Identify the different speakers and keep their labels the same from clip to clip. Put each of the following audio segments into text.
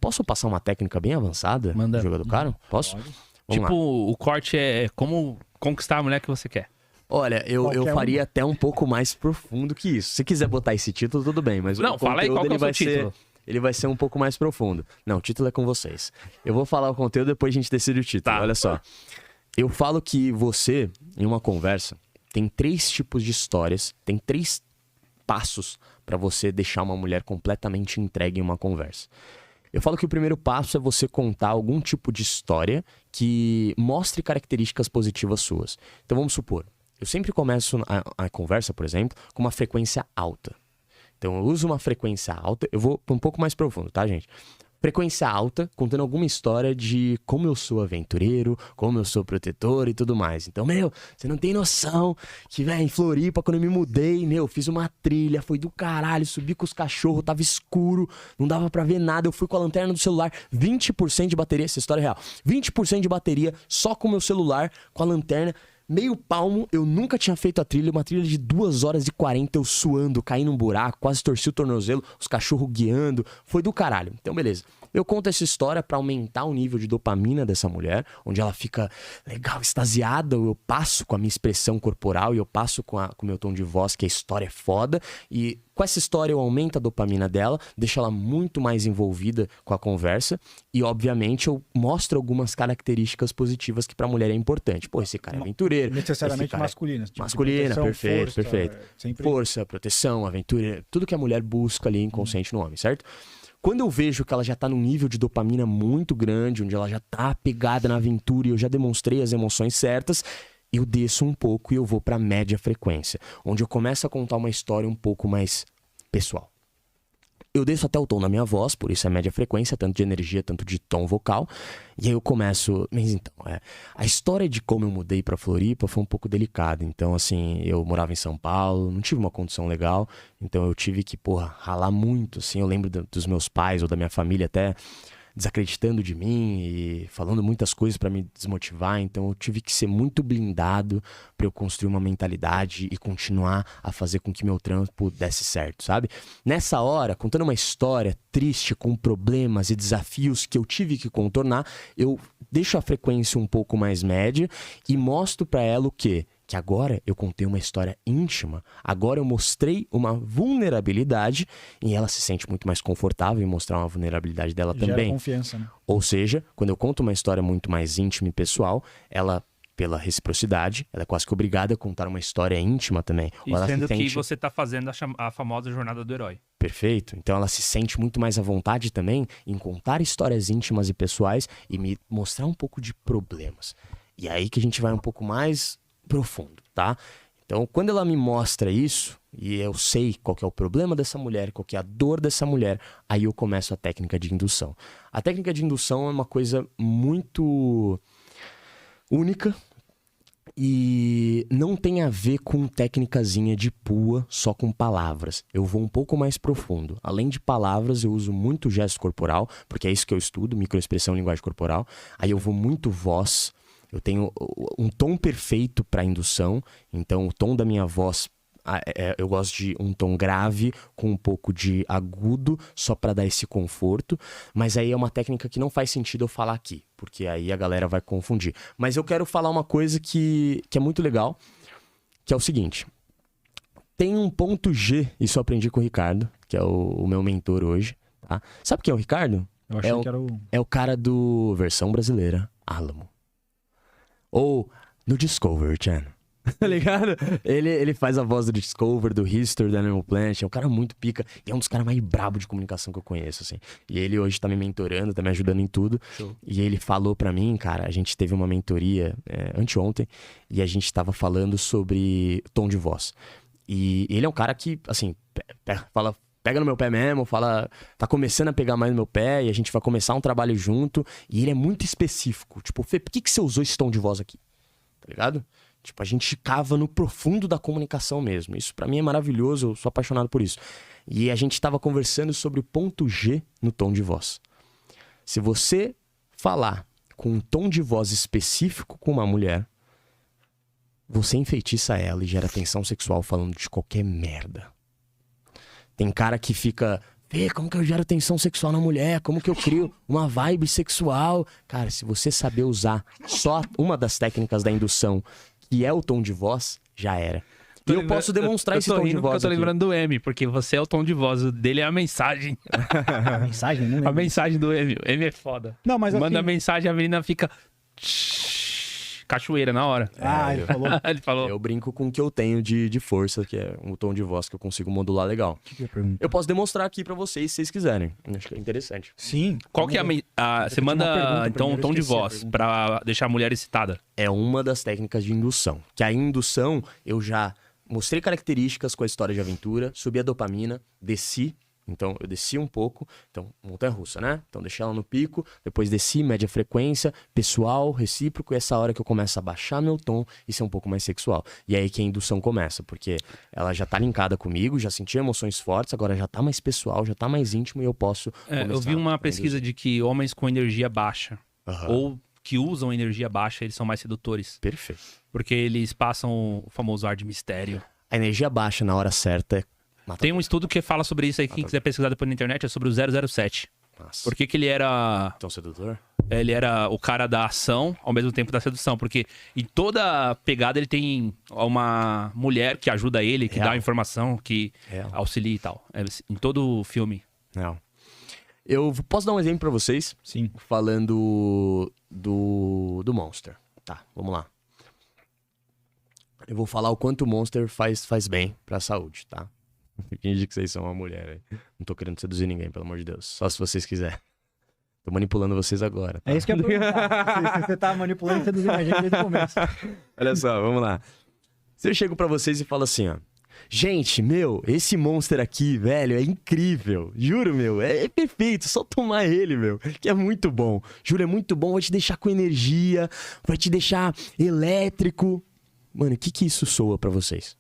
Speaker 1: Posso passar uma técnica bem avançada?
Speaker 2: Manda.
Speaker 1: Jogo do cara? Posso?
Speaker 2: Pode.
Speaker 1: Vamos lá.
Speaker 3: O corte é como conquistar a mulher que você quer.
Speaker 1: Olha, eu
Speaker 2: Qualquer
Speaker 1: faria até um pouco mais profundo que isso. Se quiser botar esse título, tudo bem, mas
Speaker 3: Não,
Speaker 1: o
Speaker 3: fala aí
Speaker 1: conteúdo
Speaker 3: qual que é o
Speaker 1: vai
Speaker 3: seu título.
Speaker 1: ele vai ser um pouco mais profundo. Não, o título é com vocês. Eu vou falar o conteúdo, depois a gente decide o título.
Speaker 3: Tá.
Speaker 1: Olha só. Eu falo que você, em uma conversa, tem 3 tipos de histórias, tem 3 passos pra você deixar uma mulher completamente entregue em uma conversa. Eu falo que o primeiro passo é você contar algum tipo de história que mostre características positivas suas. Então vamos supor, eu sempre começo a conversa, por exemplo, com uma frequência alta. Então eu uso uma frequência alta, eu vou um pouco mais profundo, tá, gente? Frequência alta, contando alguma história de como eu sou aventureiro, como eu sou protetor e tudo mais. Então, você não tem noção que, velho, em Floripa, quando eu me mudei, fiz uma trilha, foi do caralho, subi com os cachorros, tava escuro, não dava pra ver nada, eu fui com a lanterna do celular, 20% de bateria, essa história é real, 20% de bateria só com o meu celular, com a lanterna, meio palmo, eu nunca tinha feito a trilha, uma trilha de 2h40, eu suando, caí num buraco, quase torci o tornozelo, os cachorros guiando, foi do caralho. Então, beleza. Eu conto essa história pra aumentar o nível de dopamina dessa mulher, onde ela fica legal, extasiada, eu passo com a minha expressão corporal e eu passo com o meu tom de voz, que a história é foda, e com essa história eu aumento a dopamina dela, deixo ela muito mais envolvida com a conversa e, obviamente, eu mostro algumas características positivas que pra mulher é importante. Pô, esse cara é aventureiro.
Speaker 2: Necessariamente
Speaker 1: esse cara
Speaker 2: masculinas. Tipo
Speaker 1: masculina,
Speaker 2: proteção,
Speaker 1: perfeito,
Speaker 2: força,
Speaker 1: perfeito.
Speaker 2: Sempre...
Speaker 1: Força, proteção, aventura, tudo que a mulher busca ali inconsciente no homem, certo? Quando eu vejo que ela já tá num nível de dopamina muito grande, onde ela já tá pegada na aventura e eu já demonstrei as emoções certas, eu desço um pouco e eu vou pra média frequência, onde eu começo a contar uma história um pouco mais pessoal. Eu desço até o tom da minha voz, por isso é média frequência, tanto de energia, tanto de tom vocal. E aí eu começo... Mas então, a história de como eu mudei pra Floripa foi um pouco delicada. Então, assim, eu morava em São Paulo, não tive uma condição legal. Então eu tive que, ralar muito, assim. Eu lembro dos meus pais ou da minha família até desacreditando de mim e falando muitas coisas pra me desmotivar. Então eu tive que ser muito blindado pra eu construir uma mentalidade e continuar a fazer com que meu trampo desse certo, sabe? Nessa hora, contando uma história triste com problemas e desafios que eu tive que contornar, eu deixo a frequência um pouco mais média e mostro pra ela o quê? Que agora eu contei uma história íntima, agora eu mostrei uma vulnerabilidade e ela se sente muito mais confortável em mostrar uma vulnerabilidade dela
Speaker 2: Gera
Speaker 1: também.
Speaker 2: confiança, né?
Speaker 1: Ou seja, quando eu conto uma história muito mais íntima e pessoal, ela, pela reciprocidade, ela é quase que obrigada a contar uma história íntima também.
Speaker 3: E
Speaker 1: Ou ela
Speaker 3: sendo
Speaker 1: se sente...
Speaker 3: que você tá fazendo a famosa jornada do herói.
Speaker 1: Perfeito. Então ela se sente muito mais à vontade também em contar histórias íntimas e pessoais e me mostrar um pouco de problemas. E aí que a gente vai um pouco mais profundo, tá? Então, quando ela me mostra isso, e eu sei qual que é o problema dessa mulher, qual que é a dor dessa mulher, aí eu começo a técnica de indução. A técnica de indução é uma coisa muito única e não tem a ver com técnicazinha de pua só com palavras. Eu vou um pouco mais profundo. Além de palavras, eu uso muito gesto corporal, porque é isso que eu estudo, microexpressão, linguagem corporal. Aí eu vou muito voz. Eu tenho um tom perfeito para indução, então o tom da minha voz, eu gosto de um tom grave com um pouco de agudo, só para dar esse conforto, mas aí é uma técnica que não faz sentido eu falar aqui, porque aí a galera vai confundir. Mas eu quero falar uma coisa que é muito legal, que é o seguinte, tem um ponto G, isso eu aprendi com o Ricardo, que é o meu mentor hoje, tá? Sabe quem é o Ricardo?
Speaker 2: Eu achei que era o...
Speaker 1: É o cara do versão brasileira, Alamo. Ou no Discovery Channel, tá ligado? Ele faz a voz do Discovery, do History, do Animal Planet. É um cara muito pica e é um dos caras mais brabos de comunicação que eu conheço, assim. E ele hoje tá me mentorando, tá me ajudando em tudo.
Speaker 3: Show.
Speaker 1: E ele falou pra mim, cara, a gente teve uma mentoria anteontem e a gente tava falando sobre tom de voz. E ele é um cara que, assim, fala... Pega no meu pé mesmo, tá começando a pegar mais no meu pé e a gente vai começar um trabalho junto. E ele é muito específico. Tipo, Fê, por que você usou esse tom de voz aqui? Tá ligado? Tipo, a gente cava no profundo da comunicação mesmo. Isso pra mim é maravilhoso, eu sou apaixonado por isso. E a gente tava conversando sobre o ponto G no tom de voz. Se você falar com um tom de voz específico com uma mulher, você enfeitiça ela e gera tensão sexual falando de qualquer merda. Tem cara que fica Fê, como que eu gero tensão sexual na mulher? Como que eu crio uma vibe sexual? Cara, se você saber usar só uma das técnicas da indução, que é o tom de voz, já era. E eu posso demonstrar esse tom de voz
Speaker 3: Eu tô
Speaker 1: aqui.
Speaker 3: lembrando do M, porque você é o tom de voz, o dele é a mensagem.
Speaker 2: A mensagem, não
Speaker 3: A
Speaker 2: lembro.
Speaker 3: mensagem do M. O M é foda.
Speaker 2: Não, mas
Speaker 3: Manda
Speaker 2: assim...
Speaker 3: mensagem, a menina fica... Cachoeira na hora.
Speaker 2: ele falou.
Speaker 3: Ele falou.
Speaker 1: Eu brinco com o que eu tenho de força, que é um tom de voz que eu consigo modular legal.
Speaker 2: O que eu ia perguntar?
Speaker 1: Eu posso demonstrar aqui pra vocês, se vocês quiserem. Acho que é interessante.
Speaker 2: Sim.
Speaker 3: Qual que é você manda,
Speaker 2: pergunta
Speaker 3: então, um
Speaker 2: primeiro,
Speaker 3: tom de
Speaker 2: esqueci a
Speaker 3: voz
Speaker 2: pergunta.
Speaker 3: pra deixar a mulher excitada?
Speaker 1: É uma das técnicas de indução. Que a indução, eu já mostrei características com a história de aventura, subi a dopamina, desci. Então, eu desci um pouco. Então, montanha-russa, né? Então, deixei ela no pico. Depois desci, média frequência, pessoal, recíproco. E essa hora que eu começo a baixar meu tom e ser um pouco mais sexual. E aí que a indução começa. Porque ela já tá linkada comigo, já senti emoções fortes. Agora já tá mais pessoal, já tá mais íntimo. E eu posso
Speaker 3: Eu
Speaker 1: começar
Speaker 3: vi uma
Speaker 1: a
Speaker 3: pesquisa
Speaker 1: induzir.
Speaker 3: de que homens com energia baixa,
Speaker 1: Aham.
Speaker 3: ou que usam energia baixa, eles são mais sedutores.
Speaker 1: Perfeito.
Speaker 3: Porque eles passam o famoso ar de mistério.
Speaker 1: A energia baixa na hora certa é matador.
Speaker 3: Tem um estudo que fala sobre isso aí, quem quiser pesquisar depois na internet, é sobre o 007.
Speaker 1: Nossa.
Speaker 3: Por que que ele era...
Speaker 1: Tão sedutor?
Speaker 3: Ele era o cara da ação ao mesmo tempo da sedução, porque em toda pegada ele tem uma mulher que ajuda ele, que
Speaker 1: Real.
Speaker 3: dá informação, que
Speaker 1: Real.
Speaker 3: auxilia e tal. Em todo o filme.
Speaker 1: Não. Eu posso dar um exemplo pra vocês?
Speaker 2: Sim.
Speaker 1: Falando do Monster. Tá, vamos lá. Eu vou falar o quanto o Monster faz bem pra saúde, tá? Finge que vocês são uma mulher aí. Não tô querendo seduzir ninguém, pelo amor de Deus. Só se vocês quiserem. Tô manipulando vocês agora. Tá?
Speaker 2: É isso que eu ia perguntar. Se você tá manipulando e seduzindo a gente desde o começo.
Speaker 1: Olha só, vamos lá. Se eu chego pra vocês e falo assim, ó. Gente, meu, esse Monster aqui, velho, é incrível. Juro, meu, é perfeito. Só tomar ele, meu, que é muito bom. Juro, é muito bom. Vai te deixar com energia, vai te deixar elétrico. Mano, o que isso soa pra vocês?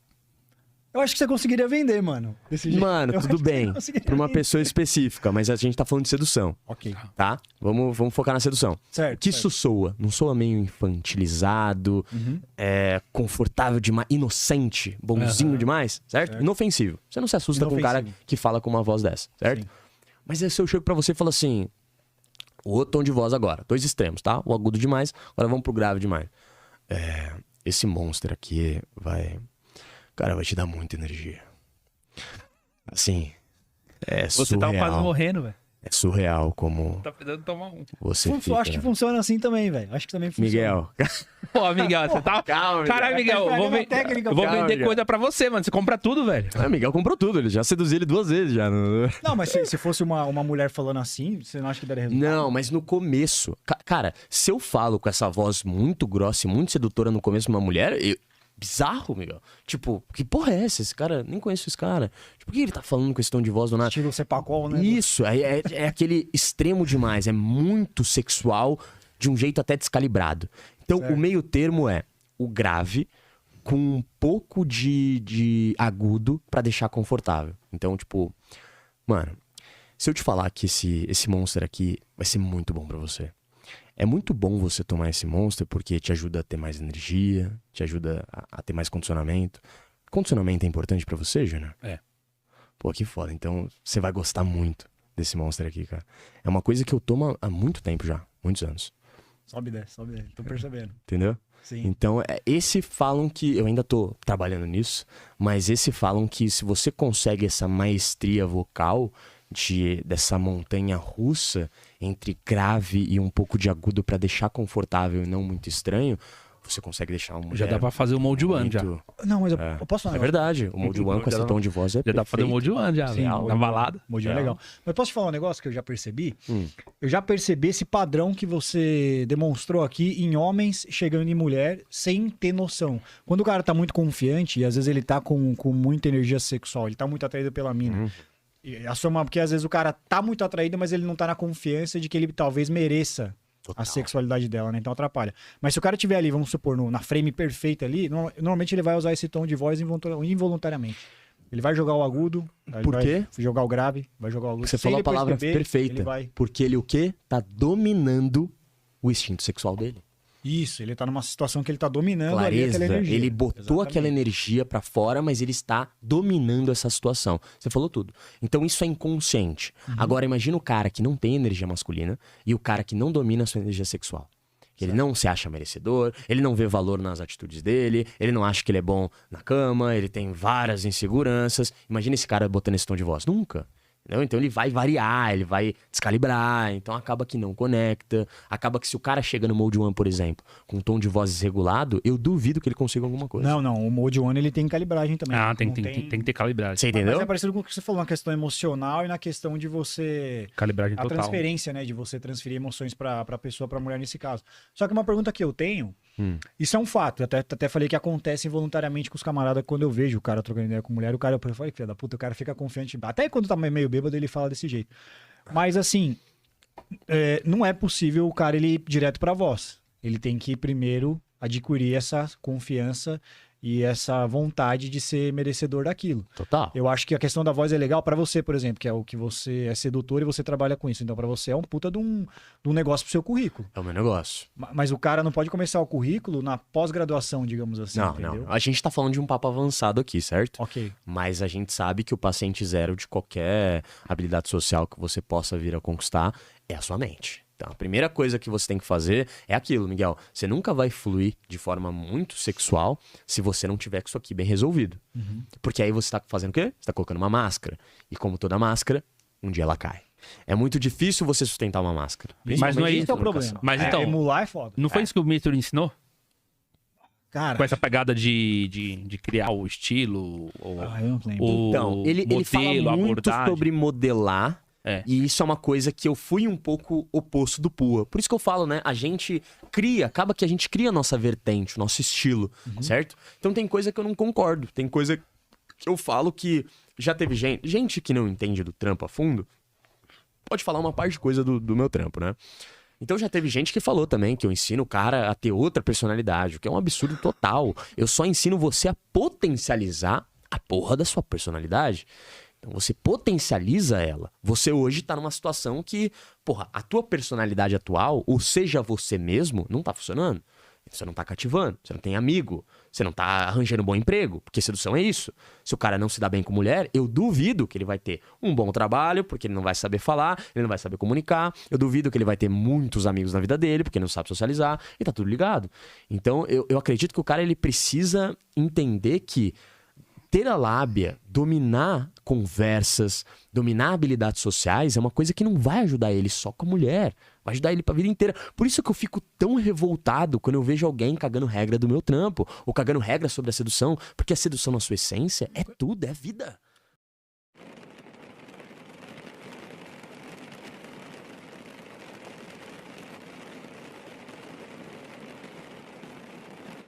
Speaker 2: Eu acho que você conseguiria vender, mano. Desse jeito.
Speaker 1: Mano,
Speaker 2: Eu
Speaker 1: tudo
Speaker 2: acho que
Speaker 1: bem.
Speaker 2: você conseguiria
Speaker 1: Pra uma
Speaker 2: vender.
Speaker 1: pessoa específica, mas a gente tá falando de sedução,
Speaker 2: Ok.
Speaker 1: tá? Vamos focar na sedução.
Speaker 2: Certo.
Speaker 1: O que isso soa? Não soa meio infantilizado, confortável demais, inocente, bonzinho demais, certo? Inofensivo. Você não se assusta com um cara
Speaker 2: Inofensivo.
Speaker 1: que fala com uma voz dessa, certo?
Speaker 2: Sim.
Speaker 1: Mas aí se eu chego pra você e falo assim, o outro tom de voz agora, dois extremos, tá? O agudo demais, agora vamos pro grave demais. Esse Monster aqui vai te dar muita energia. Assim, é
Speaker 3: Você tá
Speaker 1: surreal.
Speaker 3: quase morrendo, velho.
Speaker 1: É surreal como
Speaker 3: Tá precisando tomar um.
Speaker 1: você
Speaker 2: Eu
Speaker 1: fica...
Speaker 2: acho que funciona assim também, velho. Acho que também funciona.
Speaker 1: Miguel,
Speaker 3: Pô, Miguel, você tá.
Speaker 1: calma,
Speaker 3: Caralho, Miguel, eu vou,
Speaker 2: uma técnica,
Speaker 3: eu vou
Speaker 1: calma,
Speaker 3: vender
Speaker 1: Miguel.
Speaker 3: coisa pra você, mano. Você compra tudo, velho.
Speaker 1: Miguel comprou tudo, ele já seduziu ele 2 vezes já.
Speaker 2: Não, mas se fosse uma mulher falando assim, você não acha que daria resultado?
Speaker 1: Não, mas no começo, cara, se eu falo com essa voz muito grossa e muito sedutora no começo de uma mulher, bizarro, Miguel. Tipo, que porra é essa? Esse cara, nem conheço esse cara. Tipo, por que ele tá falando com esse tom de voz do nada?
Speaker 2: Estilo Cepacol, né?
Speaker 1: Isso, é aquele extremo demais, é muito sexual, de um jeito até descalibrado. Então,
Speaker 2: Certo.
Speaker 1: o meio termo é o grave com um pouco de agudo pra deixar confortável. Então, tipo, mano, se eu te falar que esse Monster aqui vai ser muito bom pra você. É muito bom você tomar esse Monster porque te ajuda a ter mais energia, te ajuda a ter mais condicionamento. Condicionamento é importante pra você, Júnior?
Speaker 3: É.
Speaker 1: Pô, que foda. Então, você vai gostar muito desse Monster aqui, cara. É uma coisa que eu tomo há muito tempo já. Muitos anos.
Speaker 2: Sobe e desce, sobe e desce. Tô percebendo.
Speaker 1: Entendeu?
Speaker 2: Sim.
Speaker 1: Então, esse falam que... Eu ainda tô trabalhando nisso. Mas esse falam que se você consegue essa maestria vocal dessa montanha russa entre grave e um pouco de agudo pra deixar confortável e não muito estranho, você consegue deixar uma mulher
Speaker 3: Já dá pra fazer o Mold One já.
Speaker 1: muito...
Speaker 2: Não, mas eu posso falar
Speaker 1: É
Speaker 2: um negócio?
Speaker 1: verdade. O Mold One com
Speaker 3: Já
Speaker 1: esse
Speaker 3: dá-
Speaker 1: tom de voz é
Speaker 3: Já dá pra fazer o
Speaker 1: perfeito.
Speaker 3: Mold One já,
Speaker 2: Sim,
Speaker 3: velho. Na balada.
Speaker 2: Modinho é
Speaker 1: Real.
Speaker 2: legal. Mas posso te falar um negócio que eu já percebi?
Speaker 1: Hum.
Speaker 2: Eu já percebi esse padrão que você demonstrou aqui em homens chegando em mulher sem ter noção. Quando o cara tá muito confiante, e às vezes ele tá com muita energia sexual, ele tá muito atraído pela mina. E assoma, porque às vezes o cara tá muito atraído, mas ele não tá na confiança de que ele talvez mereça
Speaker 1: Total.
Speaker 2: a sexualidade dela, né? Então atrapalha. Mas se o cara tiver ali, vamos supor, na frame perfeita ali, normalmente ele vai usar esse tom de voz involuntariamente. Ele vai jogar o agudo, aí
Speaker 1: Por
Speaker 2: ele
Speaker 1: quê?
Speaker 2: vai jogar o grave, vai jogar o agudo.
Speaker 1: Você
Speaker 2: Sem
Speaker 1: falou a
Speaker 2: ele
Speaker 1: palavra
Speaker 2: perceber,
Speaker 1: perfeita.
Speaker 2: Ele vai...
Speaker 1: Porque ele o quê? Tá dominando o instinto sexual dele.
Speaker 2: Isso, ele tá numa situação que ele tá dominando ali
Speaker 1: Clareza,
Speaker 2: aquela energia.
Speaker 1: ele botou
Speaker 2: Exatamente.
Speaker 1: aquela energia pra fora, mas ele está dominando essa situação. Você falou tudo. Então isso é inconsciente. Agora imagina o cara que não tem energia masculina e o cara que não domina a sua energia sexual. Ele não se acha merecedor, ele não vê valor nas atitudes dele, ele não acha que ele é bom na cama, ele tem várias inseguranças. Imagina esse cara botando esse tom de voz. Nunca. Entendeu? Então ele vai variar, ele vai descalibrar, então acaba que não conecta. Acaba que se o cara chega no Mode One, por exemplo, com um tom de voz desregulado, eu duvido que ele consiga alguma coisa.
Speaker 2: Não, o Mode One ele tem calibragem também.
Speaker 3: Ah,
Speaker 2: Não
Speaker 3: tem que ter calibragem.
Speaker 1: Você
Speaker 2: Mas
Speaker 1: entendeu?
Speaker 2: é parecido com o que você falou, na questão emocional e na questão de você...
Speaker 3: Calibragem
Speaker 2: A
Speaker 3: total.
Speaker 2: transferência, né? De você transferir emoções pra pessoa, pra mulher nesse caso. Só que uma pergunta que eu tenho, isso é um fato. Eu até falei que acontece involuntariamente com os camaradas quando eu vejo o cara trocando ideia com mulher. O cara, eu falei, filha da puta, o cara fica confiante. Até quando tá meio bêbado, ele fala desse jeito. Mas assim, não é possível o cara ele ir direto pra voz. Ele tem que primeiro adquirir essa confiança e essa vontade de ser merecedor daquilo.
Speaker 1: Total.
Speaker 2: Eu acho que a questão da voz é legal pra você, por exemplo, que é o que você é sedutor e você trabalha com isso. Então, pra você é um puta de um negócio pro seu currículo.
Speaker 1: É o meu negócio.
Speaker 2: Mas o cara não pode começar o currículo na pós-graduação, digamos assim.
Speaker 1: Não,
Speaker 2: entendeu?
Speaker 1: não. A gente tá falando de um papo avançado aqui, certo?
Speaker 2: Ok.
Speaker 1: Mas a gente sabe que o paciente zero de qualquer habilidade social que você possa vir a conquistar é a sua mente. Então, a primeira coisa que você tem que fazer é aquilo, Miguel. Você nunca vai fluir de forma muito sexual se você não tiver com isso aqui bem resolvido. Porque aí você tá fazendo o quê? Você tá colocando uma máscara. E como toda máscara, um dia ela cai. É muito difícil você sustentar uma máscara.
Speaker 3: Mas não é
Speaker 1: Principalmente
Speaker 3: isso
Speaker 2: Esse é o
Speaker 1: na
Speaker 2: problema.
Speaker 1: educação.
Speaker 3: Mas então,
Speaker 2: emular é foda.
Speaker 3: Não foi isso que o Mister ensinou?
Speaker 2: Cara,
Speaker 3: Com essa pegada de criar o estilo,
Speaker 2: eu não lembro.
Speaker 3: o
Speaker 1: Então, ele fala
Speaker 3: modelo, a
Speaker 1: muito
Speaker 3: abordagem.
Speaker 1: sobre modelar.
Speaker 3: É.
Speaker 1: E isso é uma coisa que eu fui um pouco oposto do Pua. Por isso que eu falo, né? A gente acaba que a gente cria a nossa vertente, o nosso estilo, certo? Então tem coisa que eu não concordo. Tem coisa que eu falo que já teve gente que não entende do trampo a fundo, pode falar uma parte de coisa do meu trampo, né? Então já teve gente que falou também que eu ensino o cara a ter outra personalidade, o que é um absurdo total. Eu só ensino você a potencializar a porra da sua personalidade. Então você potencializa ela. Você hoje tá numa situação que, porra, a tua personalidade atual, ou seja você mesmo, não tá funcionando. Você não tá cativando, você não tem amigo, você não tá arranjando um bom emprego, porque sedução é isso. Se o cara não se dá bem com mulher, eu duvido que ele vai ter um bom trabalho, porque ele não vai saber falar, ele não vai saber comunicar. Eu duvido que ele vai ter muitos amigos na vida dele, porque ele não sabe socializar, e tá tudo ligado. Então eu acredito que o cara ele precisa entender que ter a lábia, dominar conversas, dominar habilidades sociais é uma coisa que não vai ajudar ele só com a mulher. Vai ajudar ele pra vida inteira. Por isso que eu fico tão revoltado quando eu vejo alguém cagando regra do meu trampo. Ou cagando regra sobre a sedução. Porque a sedução na sua essência é tudo, é vida.